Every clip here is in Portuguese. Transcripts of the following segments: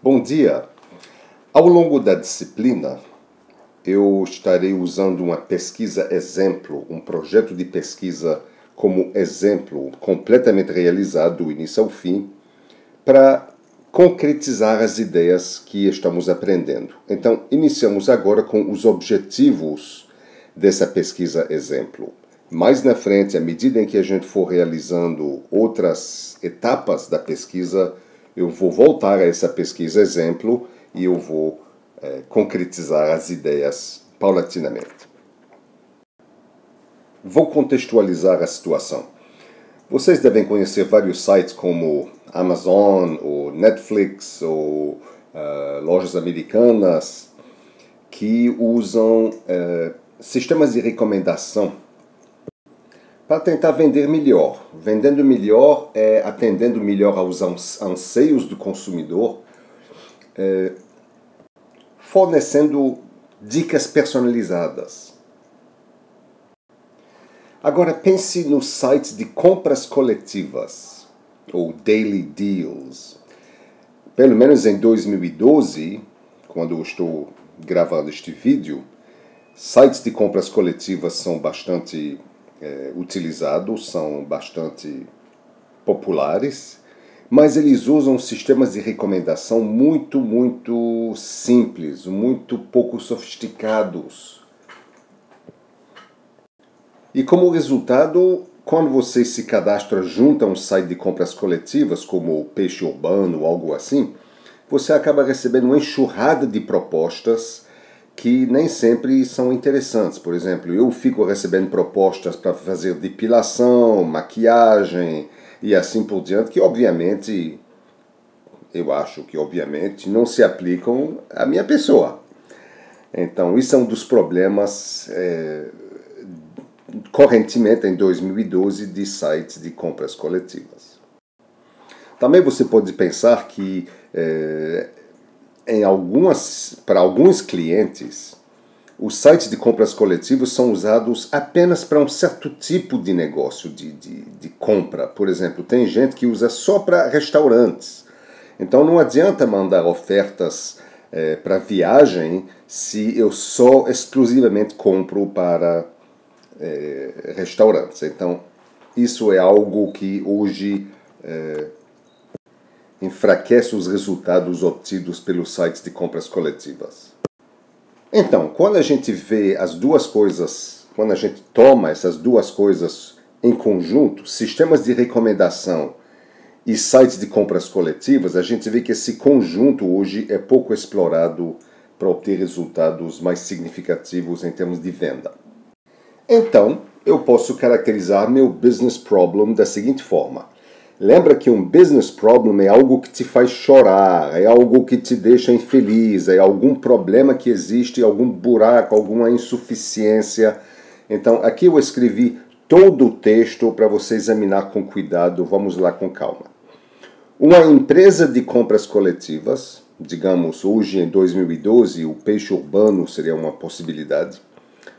Bom dia! Ao longo da disciplina, eu estarei usando uma pesquisa exemplo, um projeto de pesquisa como exemplo, completamente realizado do início ao fim, para concretizar as ideias que estamos aprendendo. Então, iniciamos agora com os objetivos dessa pesquisa exemplo. Mais na frente, à medida em que a gente for realizando outras etapas da pesquisa, eu vou voltar a essa pesquisa exemplo e eu vou concretizar as ideias paulatinamente. Vou contextualizar a situação. Vocês devem conhecer vários sites como Amazon, ou Netflix, ou lojas americanas que usam sistemas de recomendação para tentar vender melhor. Vendendo melhor é atendendo melhor aos anseios do consumidor, fornecendo dicas personalizadas. Agora pense nos sites de compras coletivas, ou daily deals. Pelo menos em 2012, quando eu estou gravando este vídeo, sites de compras coletivas são bastante utilizados, são bastante populares, mas eles usam sistemas de recomendação muito simples, muito pouco sofisticados. E como resultado, quando você se cadastra junto a um site de compras coletivas, como o Peixe Urbano ou algo assim, você acaba recebendo uma enxurrada de propostas que nem sempre são interessantes. Por exemplo, eu fico recebendo propostas para fazer depilação, maquiagem e assim por diante, que obviamente, eu acho que obviamente não se aplicam à minha pessoa. Então, isso é um dos problemas correntemente em 2012 de sites de compras coletivas. Também você pode pensar que para alguns clientes, os sites de compras coletivas são usados apenas para um certo tipo de negócio de compra. Por exemplo, tem gente que usa só para restaurantes. Então não adianta mandar ofertas para viagem se eu só exclusivamente compro para restaurantes. Então isso é algo que hoje enfraquece os resultados obtidos pelos sites de compras coletivas. Então, quando a gente vê as duas coisas, quando a gente toma essas duas coisas em conjunto, sistemas de recomendação e sites de compras coletivas, a gente vê que esse conjunto hoje é pouco explorado para obter resultados mais significativos em termos de venda. Então, eu posso caracterizar meu business problem da seguinte forma. Lembra que um business problem é algo que te faz chorar, é algo que te deixa infeliz, é algum problema que existe, algum buraco, alguma insuficiência. Então, aqui eu escrevi todo o texto para você examinar com cuidado. Vamos lá com calma. Uma empresa de compras coletivas, digamos hoje em 2012, o Peixe Urbano seria uma possibilidade,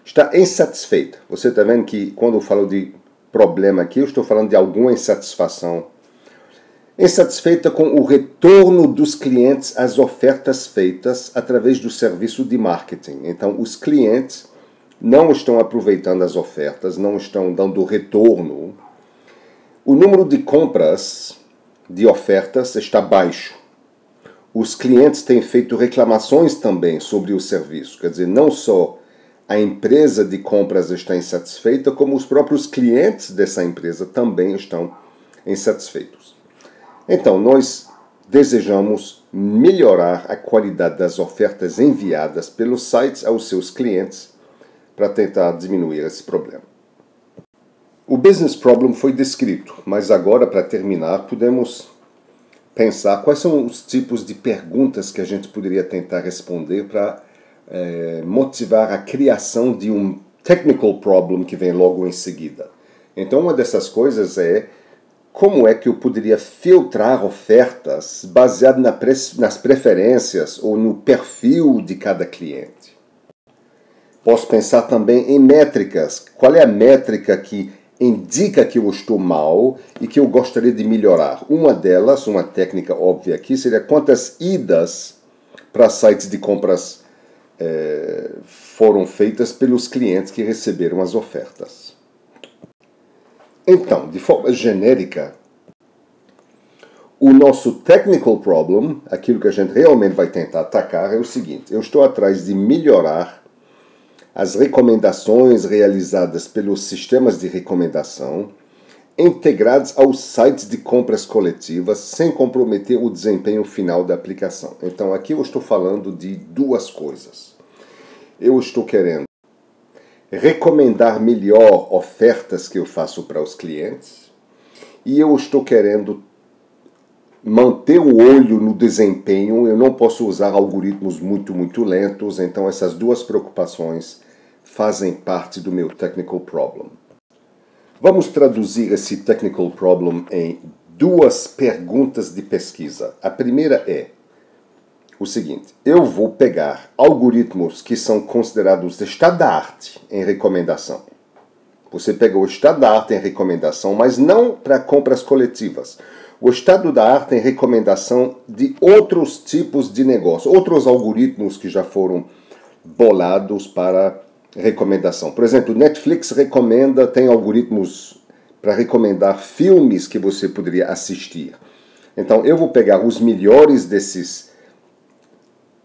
está insatisfeita. Você está vendo que quando eu falo de problema aqui, eu estou falando de alguma insatisfação. Insatisfeita com o retorno dos clientes às ofertas feitas através do serviço de marketing. Então, os clientes não estão aproveitando as ofertas, não estão dando retorno. O número de compras de ofertas está baixo. Os clientes têm feito reclamações também sobre o serviço. Quer dizer, não só a empresa de compras está insatisfeita, como os próprios clientes dessa empresa também estão insatisfeitos. Então, nós desejamos melhorar a qualidade das ofertas enviadas pelos sites aos seus clientes para tentar diminuir esse problema. O business problem foi descrito, mas agora, para terminar, podemos pensar quais são os tipos de perguntas que a gente poderia tentar responder para motivar a criação de um technical problem que vem logo em seguida. Então, uma dessas coisas é como é que eu poderia filtrar ofertas baseado nas preferências ou no perfil de cada cliente. Posso pensar também em métricas. Qual é a métrica que indica que eu estou mal e que eu gostaria de melhorar. Uma delas, uma técnica óbvia aqui, seria quantas idas para sites de compras foram feitas pelos clientes que receberam as ofertas. Então, de forma genérica, o nosso technical problem, aquilo que a gente realmente vai tentar atacar, é o seguinte: eu estou atrás de melhorar as recomendações realizadas pelos sistemas de recomendação integrados aos sites de compras coletivas sem comprometer o desempenho final da aplicação. Então aqui eu estou falando de duas coisas. Eu estou querendo recomendar melhor ofertas que eu faço para os clientes e eu estou querendo manter o olho no desempenho. Eu não posso usar algoritmos muito lentos, então essas duas preocupações fazem parte do meu technical problem. Vamos traduzir esse technical problem em duas perguntas de pesquisa. A primeira é o seguinte: eu vou pegar algoritmos que são considerados estado da arte em recomendação. Você pegou o estado da arte em recomendação, mas não para compras coletivas. O estado da arte em recomendação de outros tipos de negócio, outros algoritmos que já foram bolados para recomendação. Por exemplo, Netflix recomenda, tem algoritmos para recomendar filmes que você poderia assistir. Então, eu vou pegar os melhores desses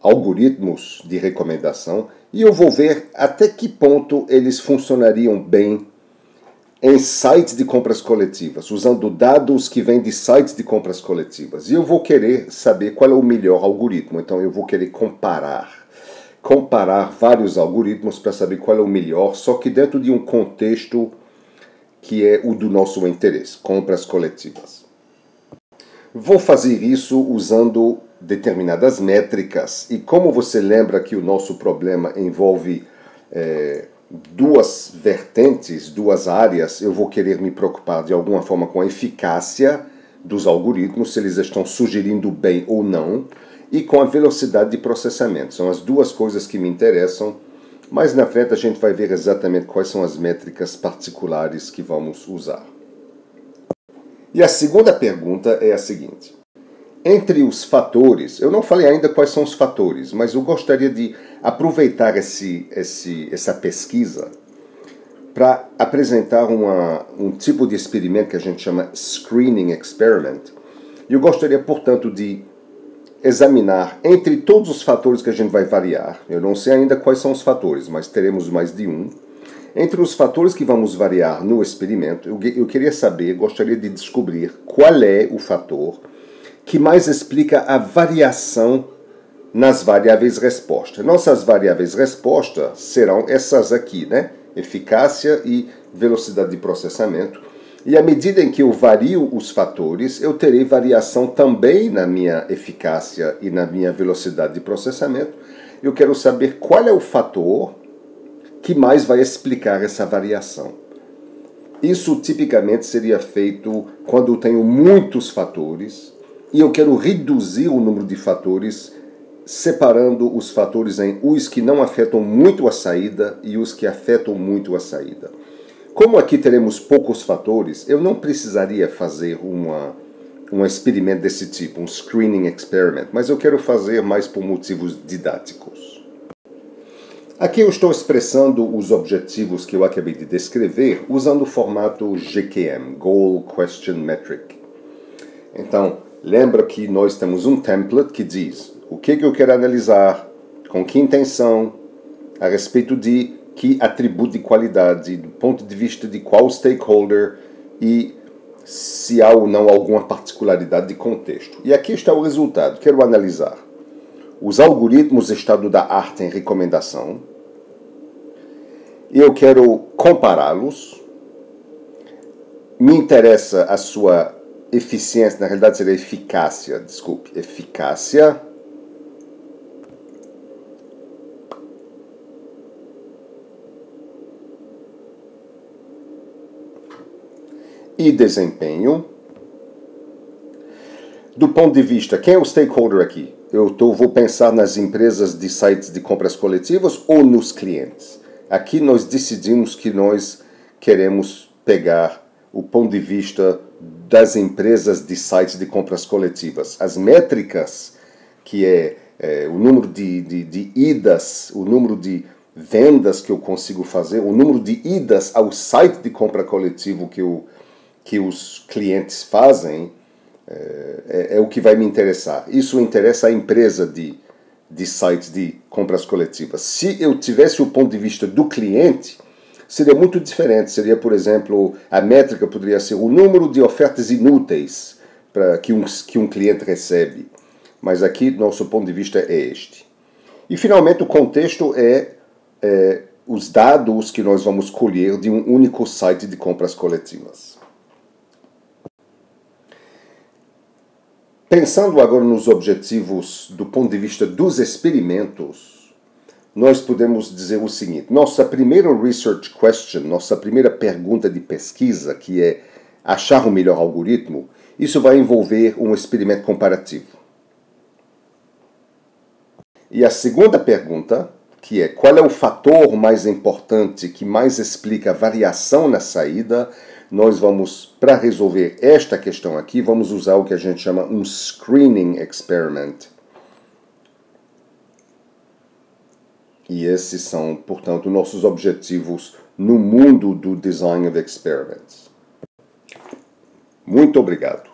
algoritmos de recomendação e eu vou ver até que ponto eles funcionariam bem em sites de compras coletivas, usando dados que vêm de sites de compras coletivas. E eu vou querer saber qual é o melhor algoritmo. Então, eu vou querer comparar vários algoritmos para saber qual é o melhor, só que dentro de um contexto que é o do nosso interesse, compras coletivas. Vou fazer isso usando determinadas métricas, e como você lembra que o nosso problema envolve duas vertentes, duas áreas, eu vou querer me preocupar de alguma forma com a eficácia dos algoritmos, se eles estão sugerindo bem ou não, e com a velocidade de processamento. São as duas coisas que me interessam, mas na frente a gente vai ver exatamente quais são as métricas particulares que vamos usar. E a segunda pergunta é a seguinte: entre os fatores, eu não falei ainda quais são os fatores, mas eu gostaria de aproveitar essa pesquisa para apresentar um tipo de experimento que a gente chama Screening Experiment. E eu gostaria, portanto, de examinar entre todos os fatores que a gente vai variar. Eu não sei ainda quais são os fatores, mas teremos mais de um. Entre os fatores que vamos variar no experimento, eu queria saber, gostaria de descobrir qual é o fator que mais explica a variação nas variáveis resposta. Nossas variáveis resposta serão essas aqui, né? Eficácia e velocidade de processamento. E à medida em que eu vario os fatores, eu terei variação também na minha eficácia e na minha velocidade de processamento. Eu quero saber qual é o fator que mais vai explicar essa variação. Isso tipicamente seria feito quando eu tenho muitos fatores e eu quero reduzir o número de fatores, separando os fatores em os que não afetam muito a saída e os que afetam muito a saída. Como aqui teremos poucos fatores, eu não precisaria fazer um experimento desse tipo, um screening experiment, mas eu quero fazer mais por motivos didáticos. Aqui eu estou expressando os objetivos que eu acabei de descrever usando o formato GQM, Goal Question Metric. Então, lembra que nós temos um template que diz o que eu quero analisar, com que intenção, a respeito de que atributo de qualidade, do ponto de vista de qual stakeholder e se há ou não alguma particularidade de contexto. E aqui está o resultado. Quero analisar os algoritmos estado da arte em recomendação. Eu quero compará-los. Me interessa a sua eficiência, na realidade seria eficácia, eficácia. E desempenho. Do ponto de vista, quem é o stakeholder aqui? Vou pensar nas empresas de sites de compras coletivas ou nos clientes? Aqui nós decidimos que nós queremos pegar o ponto de vista das empresas de sites de compras coletivas. As métricas, que é o número de idas, o número de vendas que eu consigo fazer, o número de idas ao site de compra coletivo que os clientes fazem, é o que vai me interessar. Isso interessa a empresa de sites de compras coletivas. Se eu tivesse o ponto de vista do cliente, seria muito diferente. Seria, por exemplo, a métrica poderia ser o número de ofertas inúteis que um cliente recebe. Mas aqui, nosso ponto de vista é este. E, finalmente, o contexto é os dados que nós vamos colher de um único site de compras coletivas. Pensando agora nos objetivos do ponto de vista dos experimentos, nós podemos dizer o seguinte: nossa primeira research question, nossa primeira pergunta de pesquisa, que é achar o melhor algoritmo, isso vai envolver um experimento comparativo. E a segunda pergunta, que é qual é o fator mais importante que mais explica a variação na saída, nós vamos, para resolver esta questão aqui, vamos usar o que a gente chama um screening experiment. E esses são, portanto, nossos objetivos no mundo do design of experiments. Muito obrigado.